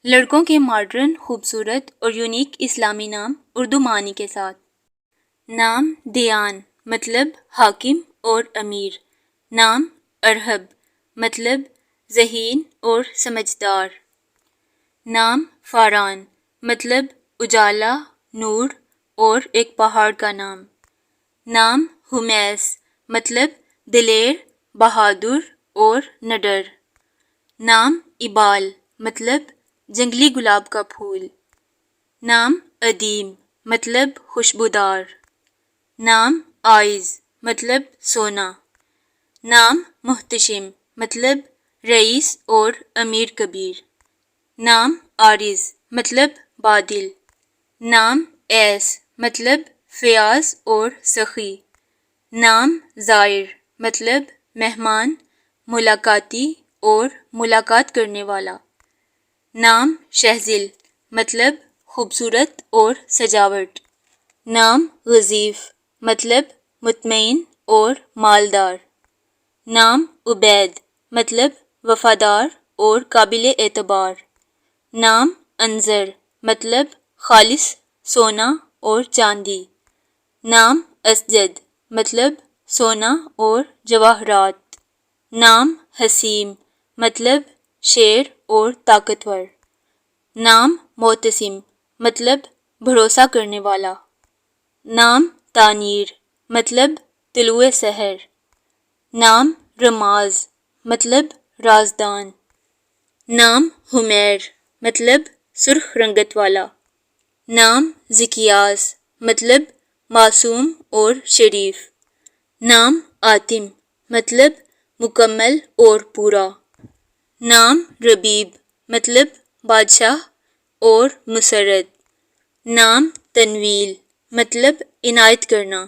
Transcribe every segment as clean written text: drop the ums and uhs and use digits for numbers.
لڑکوں کے ماڈرن، خوبصورت اور یونیک اسلامی نام اردو معنی کے ساتھ۔ نام دیان مطلب حاکم اور امیر۔ نام ارہب مطلب ذہین اور سمجھدار۔ نام فاران مطلب اجالا، نور اور ایک پہاڑ کا نام۔ نام حمیس مطلب دلیر، بہادر اور نڈر۔ نام ابال مطلب جنگلی گلاب کا پھول۔ نام ادیم مطلب خوشبودار۔ نام آئز مطلب سونا۔ نام محتشم مطلب رئیس اور امیر کبیر۔ نام عارض مطلب بادل۔ نام ایس مطلب فیاض اور سخی۔ نام زائر مطلب مہمان، ملاقاتی اور ملاقات کرنے والا۔ نام شہزل مطلب خوبصورت اور سجاوٹ۔ نام غضیف مطلب مطمئن اور مالدار۔ نام عبید مطلب وفادار اور قابل اعتبار۔ نام انظر مطلب خالص سونا اور چاندی۔ نام اسجد مطلب سونا اور جواہرات۔ نام حسیم مطلب شیر اور طاقتور۔ نام معتصم مطلب بھروسہ کرنے والا۔ نام تانیر مطلب طلوع سحر۔ نام رماز مطلب رازدان۔ نام حمیر مطلب سرخ رنگت والا۔ نام زکیاس مطلب معصوم اور شریف۔ نام آتم مطلب مکمل اور پورا۔ نام ربیب مطلب بادشاہ اور مسرت۔ نام تنویل مطلب عنایت کرنا۔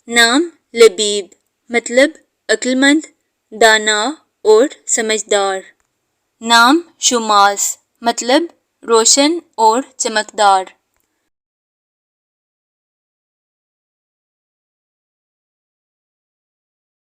نام لبیب مطلب عقلمند، دانا اور سمجھدار۔ نام شماس مطلب روشن اور چمکدار۔